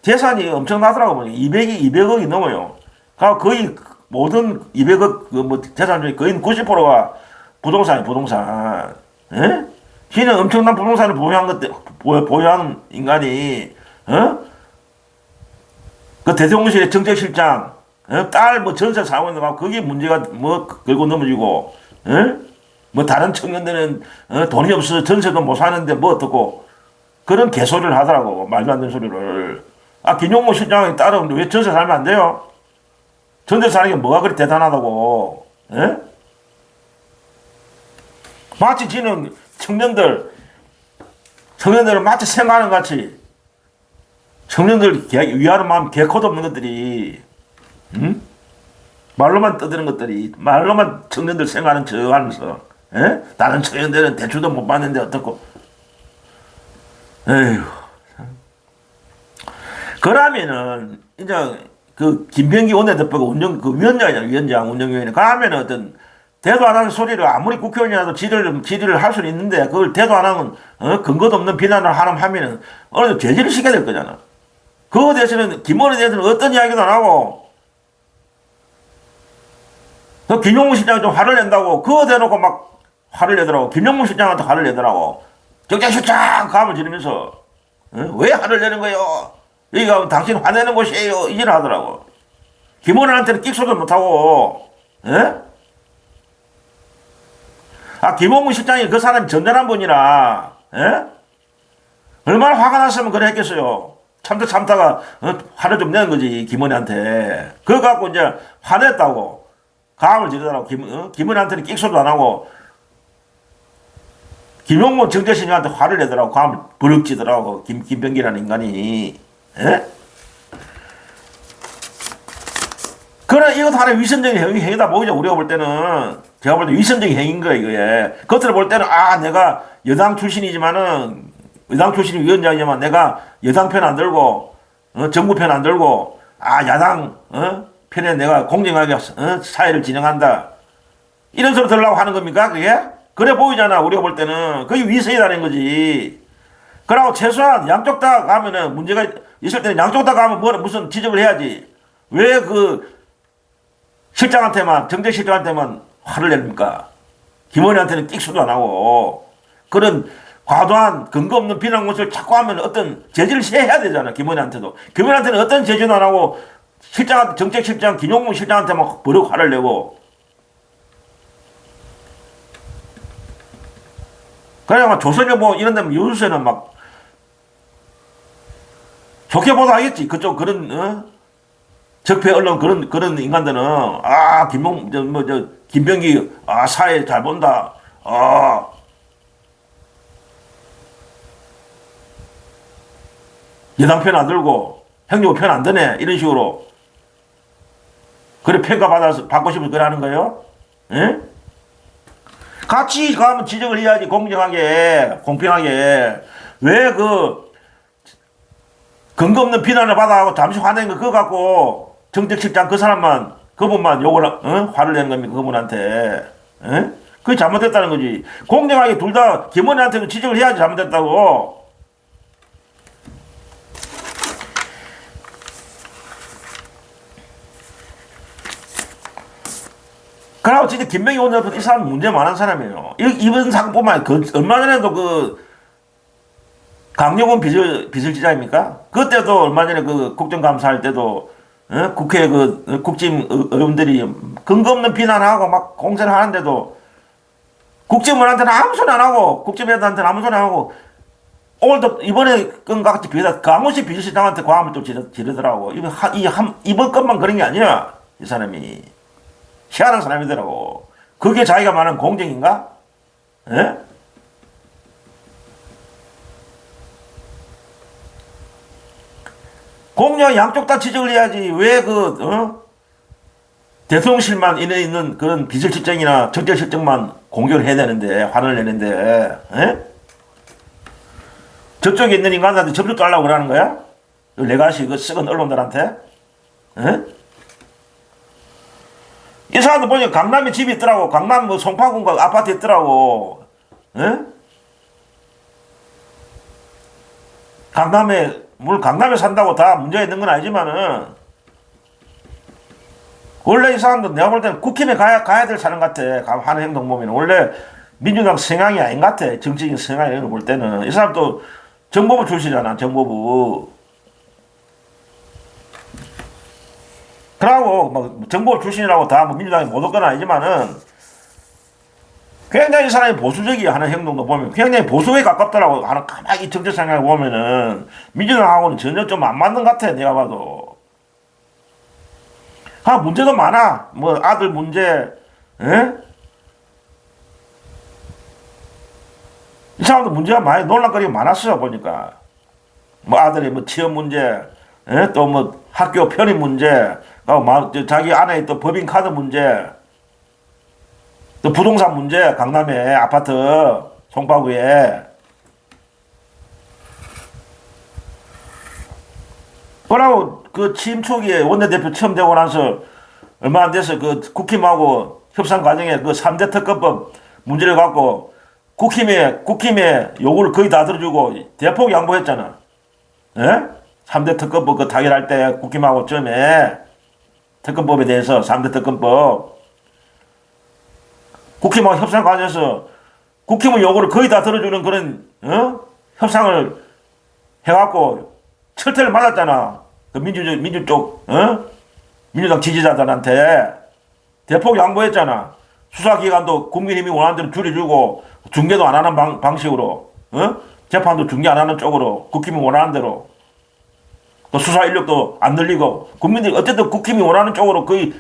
재산이 엄청나더라고. 200억이 넘어요. 그러니까 거의 모든 200억 뭐 재산 중에 거의 90%가 부동산. 예? 시는 엄청난 부동산을 보유한 인간이, 그 대통령실의 정책실장, 딸 뭐 전세 사고 있는 거, 그게 문제가 뭐 걸고 넘어지고, 뭐 다른 청년들은 돈이 없어서 전세도 못 사는데 뭐 어떻고, 그런 개소리를 하더라고. 말도 안 되는 소리를. 아, 김용무 실장의 딸은 왜 전세 살면 안 돼요? 전세 사는 게 뭐가 그리 대단하다고, 마치 지는 청년들은 마치 생각하는 같이, 청년들 위하는 마음 개코도 없는 것들이, 말로만 떠드는 것들이, 말로만 청년들 생각하는 척 하면서, 다른 청년들은 대출도 못 받는데 어떻고. 에휴. 그러면은, 이제, 그, 김병기 원내대표가 위원장, 운영위원회. 그러면은 어떤, 대도 안 하는 소리를 아무리 국회의원이라도 질의를 할 수는 있는데, 그걸 대도 안 하면, 근거도 없는 비난을 하면은, 어느 정도 제지를 시켜야 될 거잖아. 그거에 대해서는, 김원에 대해서는 어떤 이야기도 안 하고, 그 김용무 실장이 좀 화를 낸다고, 그거 대놓고 막 화를 내더라고. 김용무 실장한테 화를 내더라고. 정책실장! 감을 지르면서, 왜 화를 내는 거예요? 여기가 당신 화내는 곳이에요. 이질 하더라고. 김원한테는 끽소도 못하고, 아, 김홍무 실장이 그 사람이 전전한 분이라, 얼마나 화가 났으면 그래 했겠어요. 참다가, 화를 좀 내는 거지, 김은혜한테. 그거 갖고 이제 화냈다고. 가함을 지르더라고. 김은혜한테는 끽소도 안 하고, 김용무 정재신한테 화를 내더라고. 가함을 버럭지더라고. 김병기라는 인간이. 그래, 이것도 하나의 위선적인 행위다 보이죠. 우리가 볼 때는. 제가 볼 때 위선적인 행위인 거야, 이거에. 겉으로 볼 때는, 아, 내가 여당 출신이지만은, 여당 출신 위원장이지만 내가 여당 편 안 들고, 정부 편 안 들고, 아, 야당, 편에 내가 공정하게, 사회를 진행한다. 이런 소리 들으려고 하는 겁니까, 그게? 그래 보이잖아, 우리가 볼 때는. 그게 위선이라는 거지. 그러고 최소한 양쪽 다 가면은 문제가 있을 때는 양쪽 다 가면 무슨 지적을 해야지. 왜 그 실장한테만, 정책실장한테만 화를 냅니까? 김원희한테는 끽소도 안 하고. 그런 과도한 근거 없는 비난 것을 자꾸 하면 어떤 제지를 해야 되잖아, 김원희한테도. 김원희한테는 어떤 제지도 안 하고, 정책실장, 김용무 실장한테 막 버럭 화를 내고. 그냥 막 조선일보 이런 데면 요새는 막 좋게 보도 하겠지. 그쪽 김병기 사회 잘 본다. 여당 편 안 들고 행정부 편 안 드네 이런 식으로 그래 평가받아서 받고 싶어서 그래 하는 거예요? 예? 같이 가면 지적을 해야지 공정하게 공평하게 왜 근거 없는 비난을 받아하고 잠시 화낸 거 그거 갖고 정책실장 그 사람만 그분만 욕을 화를 내는 겁니까 그분한테 그게 잘못됐다는 거지 공정하게 둘 다 김원희한테도 지적을 해야지 잘못됐다고 그러고 진짜 김병기 원내대표 이 사람 문제 많은 사람이에요 이번 사건뿐만 얼마 전에도 강용훈 비서실장입니까? 그때도 얼마 전에 국정감사할 때도 국회 국짐 의원들이 근거 없는 비난하고 막 공세를 하는데도 국정원한테는 아무 소리 안 하고 국정원한테는 아무 소리 안 하고 오늘도 이번에 건과 같이 강호식 비서실장한테 과음을 또 지르더라고. 이번 건만 그런 게 아니야. 이 사람이 희한한 사람이더라고. 그게 자기가 말하는 공정인가? 예? 공정 양쪽 다 지적을 해야지. 왜 대통령실만 있는 그런 비서실장이나 적재실장만 공격을 해야 되는데, 화를 내는데, 저쪽에 있는 인간들한테 점수 깔라고 그러는 거야? 레가시 썩은 언론들한테? 이 사람들 보니까 강남에 집이 있더라고. 강남 송파군가 아파트 있더라고. 강남에 산다고 다 문제가 있는 건 아니지만은, 원래 이 사람들 내가 볼 때는 국힘에 가야 될 사람 같아. 하는 행동 보면. 원래 민주당 성향이 아닌 것 같아. 정치적인 성향이 이런 거 볼 때는. 이 사람도 정보부 출신이잖아. 정보부. 그러고, 정보부 출신이라고 다 민주당이 못 올 건 아니지만은, 굉장히 이 사람이 보수적이야 하는 행동도 보면 굉장히 보수에 가깝더라고 하는 가만히 정책 생각을 보면은 민주당하고는 전혀 좀 안 맞는 것 같아 내가 봐도. 문제도 많아. 아들 문제, 이 사람도 문제가 많이 논란거리가 많았어요 보니까. 아들이 취업 문제, 또 학교 편입 문제, 자기 아내의 또 법인카드 문제. 또 부동산 문제, 강남에 아파트, 송파구에. 그러고 취임 초기에 원내대표 처음 되고 나서 얼마 안 돼서 국힘하고 협상 과정에 3대 특검법 문제를 갖고 국힘의 요구를 거의 다 들어주고 대폭 양보했잖아. 3대 특검법 타결할 때 국힘하고 처음에 특검법에 대해서 3대 특검법 국힘하고 협상 과정에서 국힘의 요구를 거의 다 들어주는 그런 협상을 해갖고 철퇴를 맞았잖아. 민주 쪽 민주당 지지자들한테 대폭 양보했잖아. 수사기관도 국민힘이 원하는 대로 줄여주고 중계도 안 하는 방식으로 재판도 중계 안 하는 쪽으로 국힘이 원하는 대로 또 수사 인력도 안 늘리고 국민들이 어쨌든 국힘이 원하는 쪽으로 거의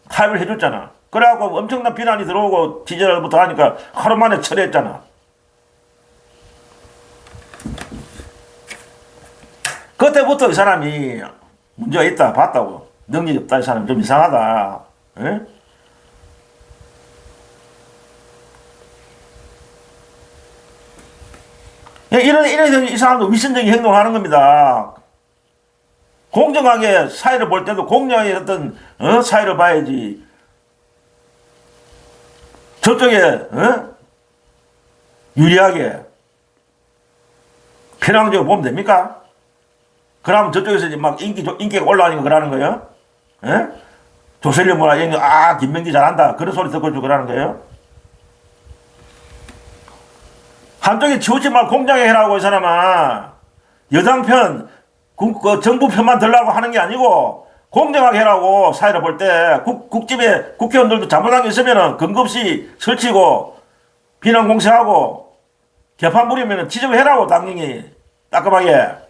타협을 해줬잖아. 그래갖고 엄청난 비난이 들어오고 지지자들부터 하니까 하루 만에 철회했잖아. 그때부터 이 사람이 문제가 있다 봤다고. 능력이 없다 이 사람 좀 이상하다. 이런 이 사람도 위선적인 행동을 하는 겁니다. 공정하게 사회를 볼 때도 공정하게 어떤 사회를 봐야지. 저쪽에 유리하게 편향적으로 보면 됩니까? 그러면 저쪽에서 이제 막 인기가 올라가니까 그러는 거예요? 조선일 뭐라 김명기 잘한다 그런 소리 듣고 그러는 거예요? 한쪽에 치우지 말고 공정하게 해라고 이 사람아. 여당 편 정부 편만 들라고 하는 게 아니고 공정하게 해라고. 사회를 볼 때 국집에 국회의원들도 잘못한 게 있으면 근거 없이 설치고 비난 공세하고 개판 부리면 지적을 해라고. 당연히 따끔하게.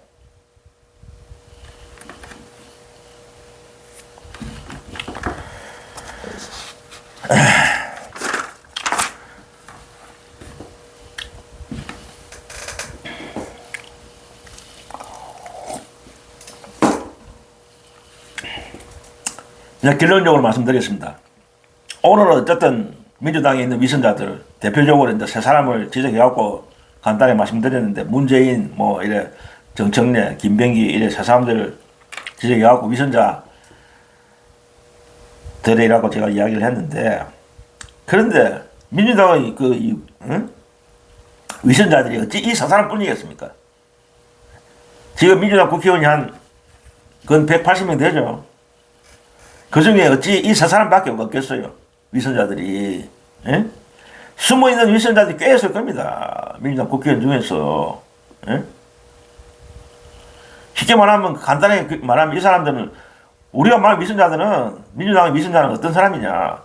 이제 결론적으로 말씀드리겠습니다. 오늘은 어쨌든 민주당에 있는 위선자들 대표적으로 이제 세 사람을 지적해갖고 간단히 말씀드렸는데 문재인 뭐 이래 정청래 김병기 이래 세 사람들 지적해갖고 위선자들이라고 제가 이야기를 했는데 그런데 민주당의 위선자들이 어찌 이 세 사람뿐이겠습니까? 지금 민주당 국회의원이 한 건 180명 되죠. 그 중에 어찌 이 세 사람밖에 없겠어요. 위선자들이. 예? 숨어있는 위선자들이 꽤 있을 겁니다. 민주당 국회의원 중에서. 예? 쉽게 말하면 간단하게 말하면 이 사람들은 우리가 말하는 위선자들은 민주당의 위선자는 어떤 사람이냐.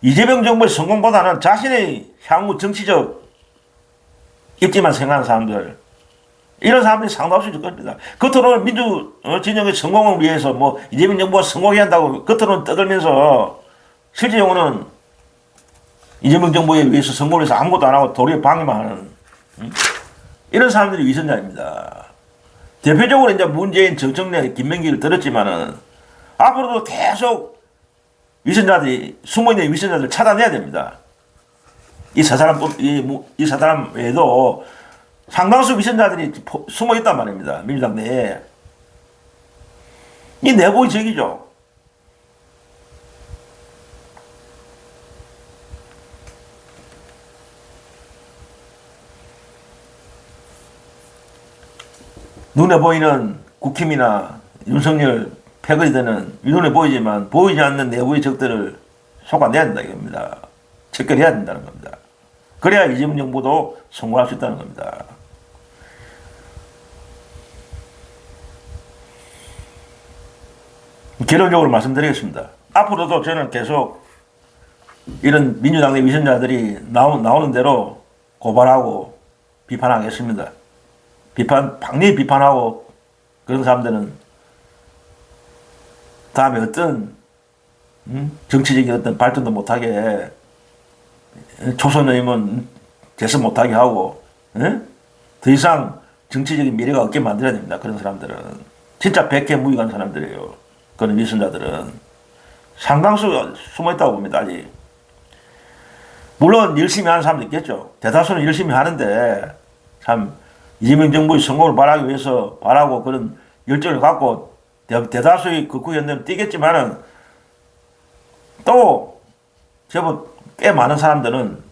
이재명 정부의 성공보다는 자신의 향후 정치적 입지만 생각하는 사람들 이런 사람들이 상당수 있을 겁니다. 겉으로는 민주 진영의 성공을 위해서 뭐 이재명 정부가 성공해야 한다고 겉으로는 떠들면서 실제적으로는 이재명 정부에 위해서 성공을 해서 아무것도 안 하고 도리어 방해만 하는 이런 사람들이 위선자입니다. 대표적으로 이제 문재인, 정청래, 김명기를 들었지만은 앞으로도 계속 위선자들이 숨어있는 위선자들을 찾아내야 됩니다. 이 세 사람 외에도 상당수 위선자들이 숨어 있단 말입니다. 민주당 내에. 이 내부의 적이죠. 눈에 보이는 국힘이나 윤석열 패거리 되는 눈에 보이지만 보이지 않는 내부의 적들을 속아내야 된다 이겁니다. 척결해야 된다는 겁니다. 그래야 이재명 정부도 성공할 수 있다는 겁니다. 결론적으로 말씀드리겠습니다. 앞으로도 저는 계속 이런 민주당 내 위선자들이 나오는 대로 고발하고 비판하겠습니다. 방리 비판하고 그런 사람들은 다음에 어떤 정치적인 어떤 발전도 못하게 초선 의원 재선 못하게 하고 더 이상 정치적인 미래가 없게 만들어야 됩니다. 그런 사람들은 진짜 백해무익한 사람들이에요. 그런 위선자들은 상당수 숨어있다고 봅니다. 아직 물론 열심히 하는 사람도 있겠죠. 대다수는 열심히 하는데 참 이재명 정부의 성공을 바라기 위해서 바라고 그런 열정을 갖고 대다수의 극우연대는 뛰겠지만은 또 제법 꽤 많은 사람들은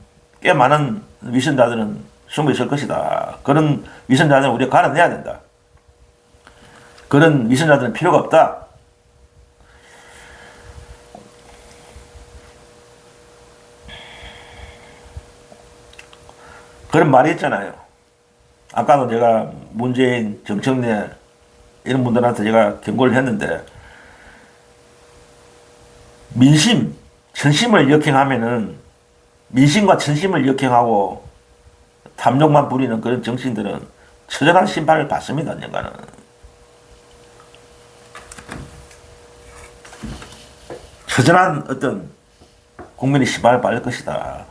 꽤 많은 위선자들은 숨어 있을 것이다. 그런 위선자들은 우리가 갈아내야 된다. 그런 위선자들은 필요가 없다. 그런 말이 있잖아요. 아까도 제가 문재인, 정청래 이런 분들한테 제가 경고를 했는데 민심, 천심을 역행하면은 민심과 천심을 역행하고 탐욕만 부리는 그런 정치인들은 처절한 심판을 받습니다. 언젠가는. 처절한 어떤 국민의 심판을 받을 것이다.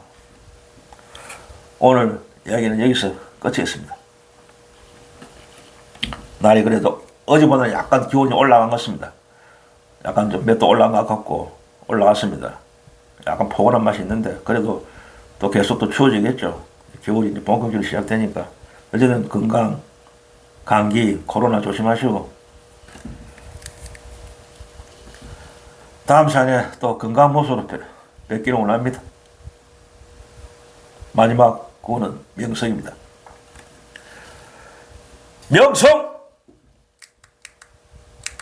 오늘 이야기는 여기서 끝이겠습니다. 날이 그래도 어제보다 약간 기온이 올라간 것 같습니다. 약간 좀 몇 도 올라간 것 같고 올라갔습니다. 약간 포근한 맛이 있는데 그래도 또 계속 또 추워지겠죠. 겨울이 이제 본격적으로 시작되니까 어쨌든 건강, 감기, 코로나 조심하시고 다음 시간에 또 건강한 모습으로 뵙기를 원합니다. 마지막 구호는 명성입니다. 명성!